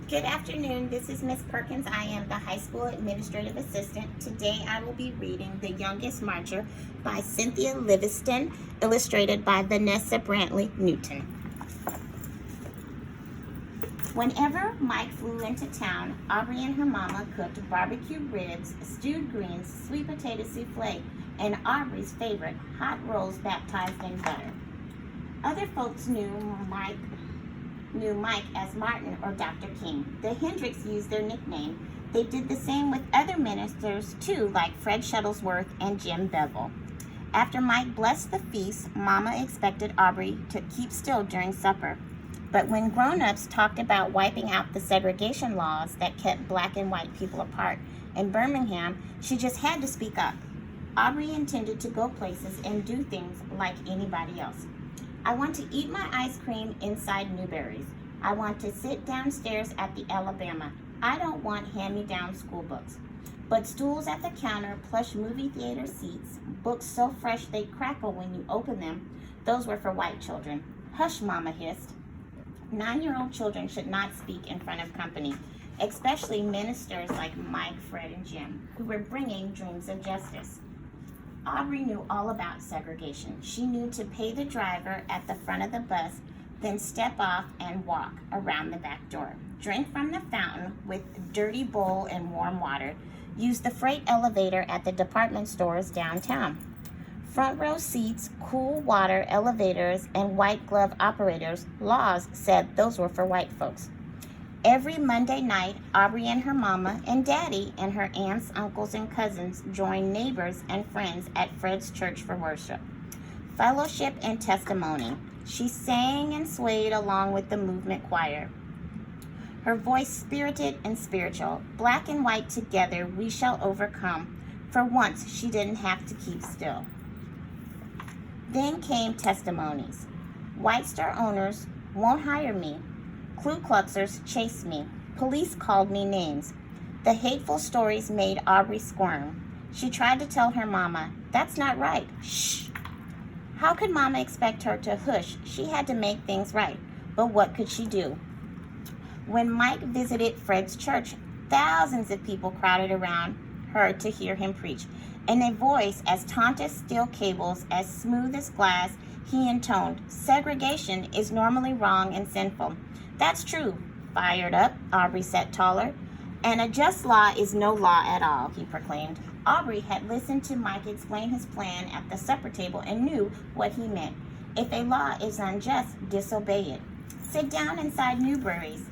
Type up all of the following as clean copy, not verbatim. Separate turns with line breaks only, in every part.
Good afternoon. This is Miss Perkins. I am the high school administrative assistant. Today I will be reading The Youngest Marcher by Cynthia Levinson, illustrated by Vanessa Brantley-Newton. Whenever Mike flew into town, Audrey and her mama cooked barbecue ribs, stewed greens, sweet potato souffle, and Audrey's favorite, hot rolls baptized in butter. Other folks knew Mike as Martin or Dr. King. The Hendricks used their nickname. They did the same with other ministers too, like Fred Shuttlesworth and Jim Bevel. After Mike blessed the feast, Mama expected Audrey to keep still during supper. But when grown-ups talked about wiping out the segregation laws that kept black and white people apart in Birmingham, she just had to speak up. Audrey intended to go places and do things like anybody else. I want to eat my ice cream inside Newberry's. I want to sit downstairs at the Alabama. I don't want hand-me-down school books. But stools at the counter, plush movie theater seats, books so fresh they crackle when you open them, those were for white children. Hush, Mama hissed. 9-year-old children should not speak in front of company, especially ministers like Mike, Fred, and Jim, who were bringing dreams of justice. Audrey knew all about segregation. She knew to pay the driver at the front of the bus, then step off and walk around the back door. Drink from the fountain with dirty bowl and warm water. Use the freight elevator at the department stores downtown. Front row seats, cool water, elevators, and white glove operators, laws said those were for white folks. Every Monday night, Audrey and her mama and daddy and her aunts, uncles, and cousins joined neighbors and friends at Fred's church for worship, fellowship, and testimony. She sang and swayed along with the movement choir. Her voice spirited and spiritual. Black and white together, we shall overcome. For once, she didn't have to keep still. Then came testimonies. White Star owners won't hire me. Ku Kluxers chased me. Police called me names. The hateful stories made Audrey squirm. She tried to tell her mama, that's not right. Shh. How could Mama expect her to hush? She had to make things right. But what could she do? When Mike visited Fred's church, thousands of people crowded around her to hear him preach. In a voice as taut as steel cables, as smooth as glass, he intoned, segregation is normally wrong and sinful. That's true. Fired up, Audrey sat taller. And a just law is no law at all, he proclaimed. Audrey had listened to Mike explain his plan at the supper table and knew what he meant. If a law is unjust, disobey it. Sit down inside Newberry's.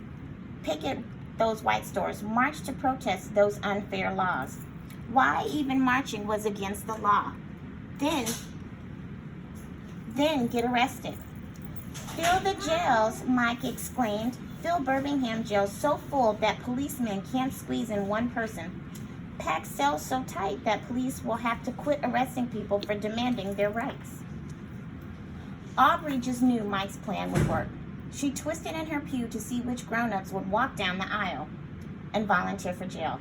Picket those white stores. March to protest those unfair laws. Why even marching was against the law. Then get arrested. Fill the jails, Mike exclaimed. Fill Birmingham jails so full that policemen can't squeeze in one person. Pack cells so tight that police will have to quit arresting people for demanding their rights. Audrey just knew Mike's plan would work. She twisted in her pew to see which grown-ups would walk down the aisle and volunteer for jail.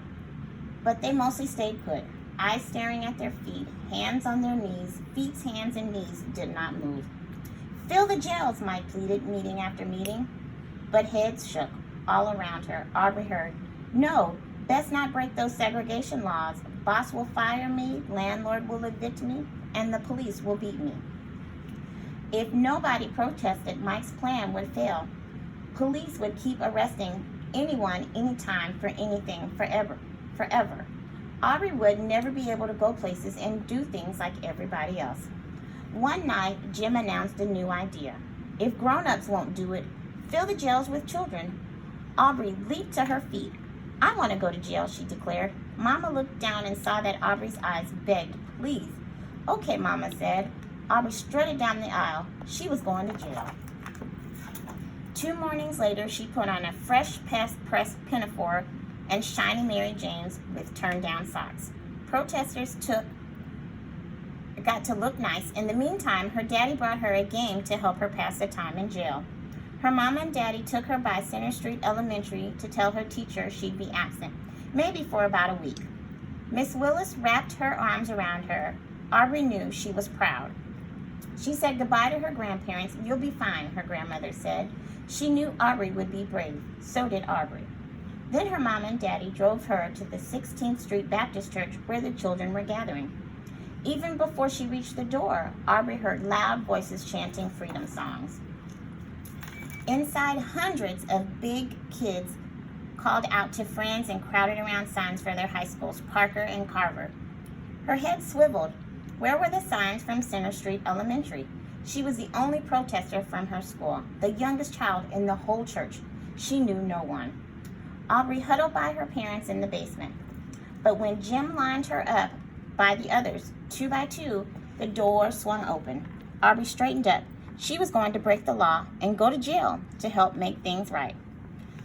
But they mostly stayed put, eyes staring at their feet, hands on their knees. Feet, hands, and knees did not move. Fill the jails, Mike pleaded, meeting after meeting. But heads shook all around her. Audrey heard, no, best not break those segregation laws. Boss will fire me, landlord will evict me, and the police will beat me. If nobody protested, Mike's plan would fail. Police would keep arresting anyone, anytime, for anything, forever. Audrey would never be able to go places and do things like everybody else. One night, Jim announced a new idea. If grown-ups won't do it, fill the jails with children. Audrey leaped to her feet. I want to go to jail, she declared. Mama looked down and saw that Audrey's eyes begged, please. Okay, Mama said. Audrey strutted down the aisle. She was going to jail. 2 mornings later, she put on a fresh pressed pinafore and shiny Mary Janes with turned-down socks. Protesters got to look nice. In the meantime, her daddy brought her a game to help her pass the time in jail. Her mama and daddy took her by Center Street Elementary to tell her teacher she'd be absent, maybe for about a week. Miss Willis wrapped her arms around her. Audrey knew she was proud. She said goodbye to her grandparents. You'll be fine, her grandmother said. She knew Audrey would be brave. So did Audrey. Then her mom and daddy drove her to the 16th Street Baptist Church where the children were gathering. Even before she reached the door, Audrey heard loud voices chanting freedom songs. Inside, hundreds of big kids called out to friends and crowded around signs for their high schools, Parker and Carver. Her head swiveled. Where were the signs from Center Street Elementary? She was the only protester from her school, the youngest child in the whole church. She knew no one. Audrey huddled by her parents in the basement. But when Jim lined her up by the others, 2 by 2, the door swung open. Audrey straightened up. She was going to break the law and go to jail to help make things right.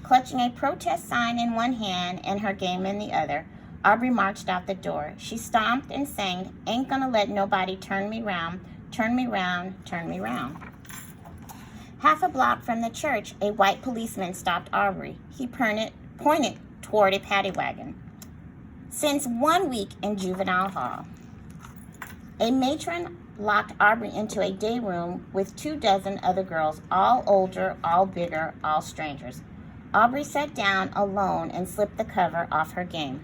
Clutching a protest sign in one hand and her game in the other, Audrey marched out the door. She stomped and sang, "Ain't gonna let nobody turn me round, turn me round, turn me round." Half a block from the church, a white policeman stopped Audrey. He pointed toward a paddy wagon. Since 1 week in juvenile hall. A matron locked Audrey into a day room with 24 other girls, all older, all bigger, all strangers. Audrey sat down alone and slipped the cover off her game.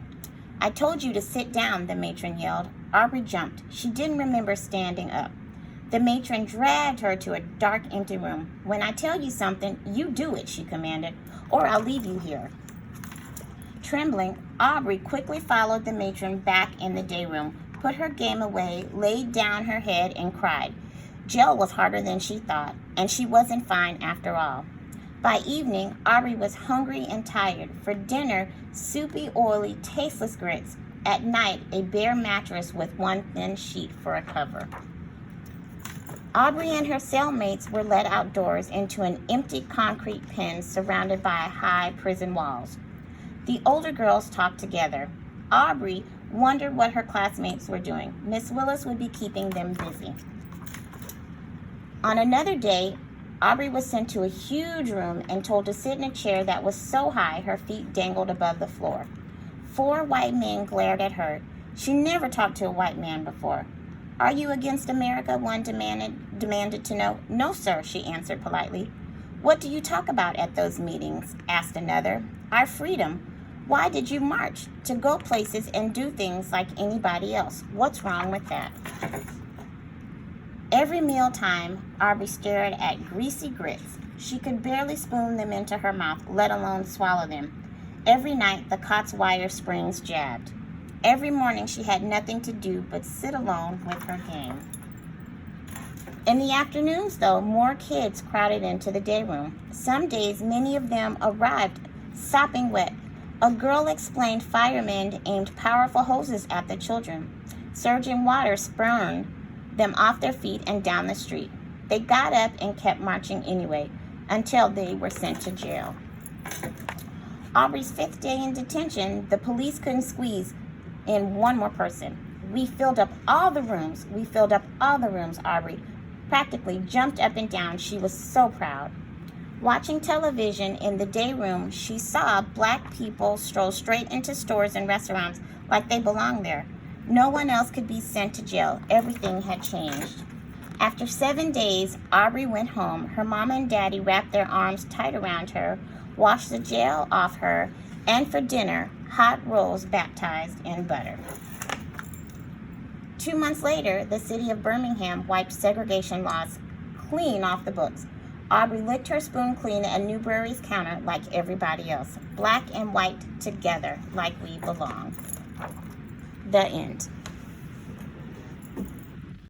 "I told you to sit down," the matron yelled. Audrey jumped. She didn't remember standing up. The matron dragged her to a dark, empty room. "When I tell you something, you do it," she commanded, "or I'll leave you here." Trembling, Audrey quickly followed the matron back in the day room, put her game away, laid down her head, and cried. Jail was harder than she thought, and she wasn't fine after all. By evening, Audrey was hungry and tired. For dinner, soupy, oily, tasteless grits. At night, a bare mattress with one thin sheet for a cover. Audrey and her cellmates were led outdoors into an empty concrete pen surrounded by high prison walls. The older girls talked together. Audrey wondered what her classmates were doing. Miss Willis would be keeping them busy. On another day, Audrey was sent to a huge room and told to sit in a chair that was so high her feet dangled above the floor. 4 white men glared at her. She never talked to a white man before. "Are you against America?" one demanded to know. "No, sir," she answered politely. "What do you talk about at those meetings?" asked another. "Our freedom. Why did you march? To go places and do things like anybody else. What's wrong with that?" Every mealtime, Audrey stared at greasy grits. She could barely spoon them into her mouth, let alone swallow them. Every night, the cot's wire springs jabbed. Every morning, she had nothing to do but sit alone with her game. In the afternoons, though, more kids crowded into the day room. Some days, many of them arrived sopping wet. A girl explained firemen aimed powerful hoses at the children. Surging water spurned them off their feet and down the street. They got up and kept marching anyway, until they were sent to jail. Audrey's 5th day in detention, the police couldn't squeeze in one more person. We filled up all the rooms, Audrey practically jumped up and down. She was so proud. Watching television in the day room, she saw black people stroll straight into stores and restaurants like they belonged there. No one else could be sent to jail. Everything had changed. After 7 days, Audrey went home. Her mom and daddy wrapped their arms tight around her, washed the jail off her, and for dinner, hot rolls baptized in butter. 2 months later, the city of Birmingham wiped segregation laws clean off the books. Audrey licked her spoon clean at Newberry's counter like everybody else. Black and white together like we belong. The end.